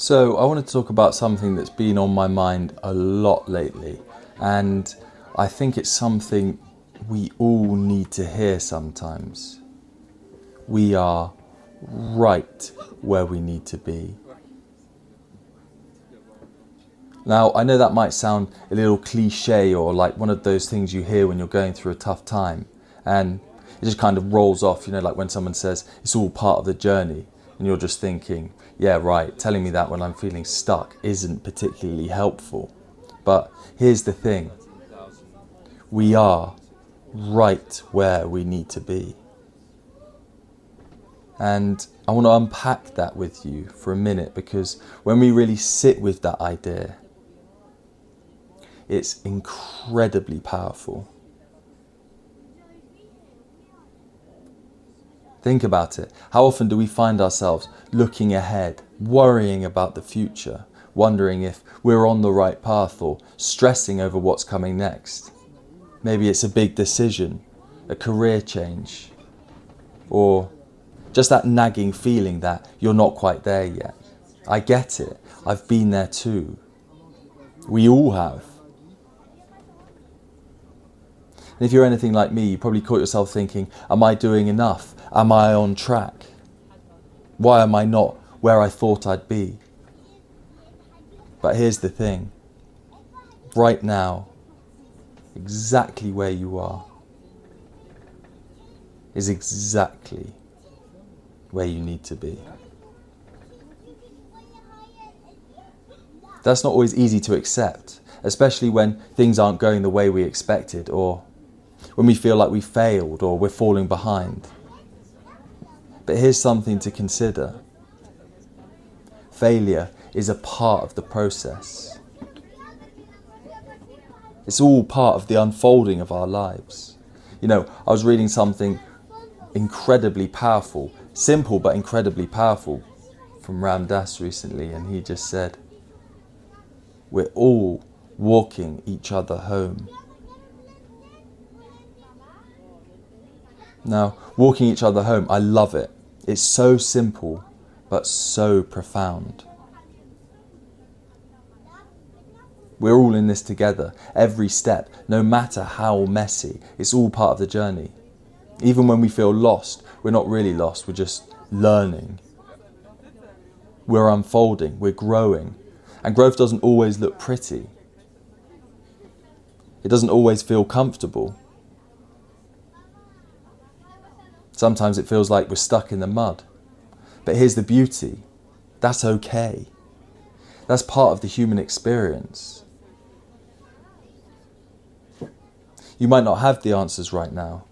So I want to talk about something that's been on my mind a lot lately, and I think it's something we all need to hear sometimes. We are right where we need to be. Now, I know that might sound a little cliche or like one of those things you hear when you're going through a tough time, and it just kind of rolls off, like when someone says it's all part of the journey, and you're just thinking, yeah, right, telling me that when I'm feeling stuck isn't particularly helpful. But here's the thing, we are right where we need to be. And I want to unpack that with you for a minute, because when we really sit with that idea, it's incredibly powerful. Think about it. How often do we find ourselves looking ahead, worrying about the future, wondering if we're on the right path or stressing over what's coming next? Maybe it's a big decision, a career change, or just that nagging feeling that you're not quite there yet. I get it. I've been there too. We all have. And if you're anything like me, you probably caught yourself thinking, am I doing enough? Am I on track? Why am I not where I thought I'd be? But here's the thing. Right now, exactly where you are is exactly where you need to be. That's not always easy to accept, especially when things aren't going the way we expected, or when we feel like we failed or we're falling behind. But here's something to consider. Failure is a part of the process. It's all part of the unfolding of our lives. I was reading something incredibly powerful, simple but incredibly powerful, from Ram Dass recently, and he just said, we're all walking each other home. Now, walking each other home, I love it. It's so simple, but so profound. We're all in this together. Every step, no matter how messy, it's all part of the journey. Even when we feel lost, we're not really lost, we're just learning. We're unfolding, we're growing. And growth doesn't always look pretty. It doesn't always feel comfortable. Sometimes it feels like we're stuck in the mud. But here's the beauty. That's okay. That's part of the human experience. You might not have the answers right now.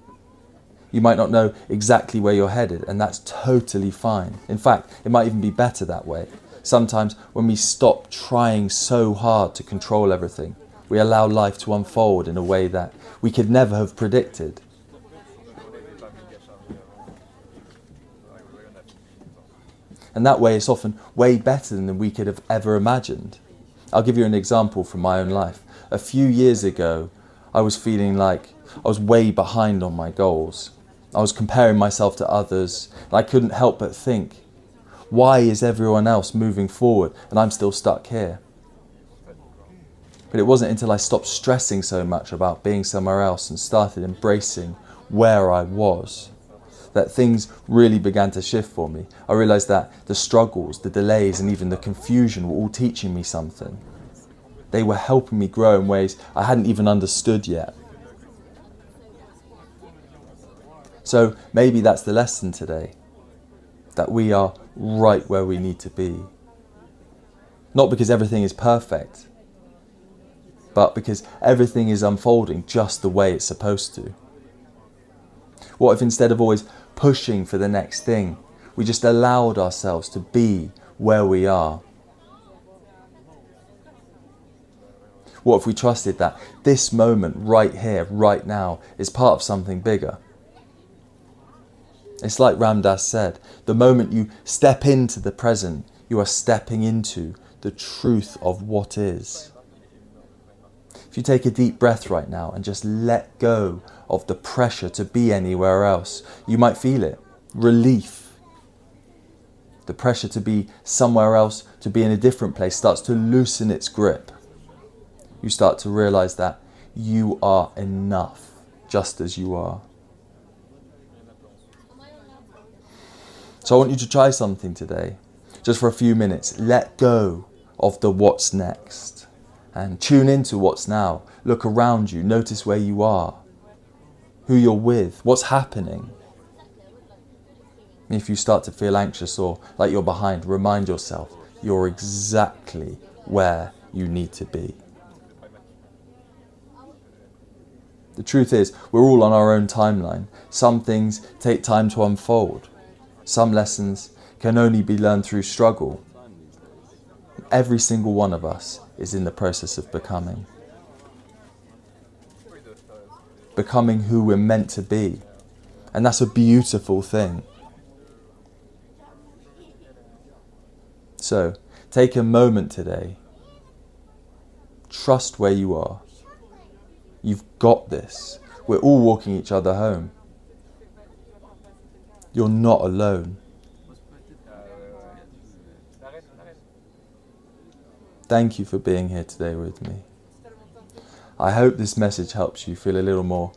You might not know exactly where you're headed, and that's totally fine. In fact, it might even be better that way. Sometimes when we stop trying so hard to control everything, we allow life to unfold in a way that we could never have predicted. And that way it's often way better than we could have ever imagined. I'll give you an example from my own life. A few years ago, I was feeling like I was way behind on my goals. I was comparing myself to others, and I couldn't help but think, why is everyone else moving forward and I'm still stuck here? But it wasn't until I stopped stressing so much about being somewhere else and started embracing where I was that things really began to shift for me. I realised that the struggles, the delays, and even the confusion were all teaching me something. They were helping me grow in ways I hadn't even understood yet. So maybe that's the lesson today, that we are right where we need to be. Not because everything is perfect, but because everything is unfolding just the way it's supposed to. What if instead of always pushing for the next thing, we just allowed ourselves to be where we are? What if we trusted that this moment right here, right now, is part of something bigger? It's like Ram Dass said, the moment you step into the present, you are stepping into the truth of what is. If you take a deep breath right now and just let go of the pressure to be anywhere else, you might feel it, relief. The pressure to be somewhere else, to be in a different place, starts to loosen its grip. You start to realize that you are enough just as you are. So I want you to try something today. Just for a few minutes, let go of the what's next and tune into what's now. Look around you, notice where you are, who you're with, what's happening. If you start to feel anxious or like you're behind, remind yourself you're exactly where you need to be. The truth is, we're all on our own timeline. Some things take time to unfold. Some lessons can only be learned through struggle. Every single one of us is in the process of becoming. Becoming who we're meant to be. And that's a beautiful thing. So, take a moment today. Trust where you are. You've got this. We're all walking each other home. You're not alone. Thank you for being here today with me. I hope this message helps you feel a little more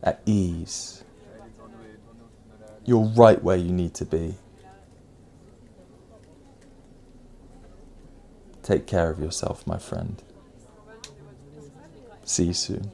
at ease. You're right where you need to be. Take care of yourself, my friend. See you soon.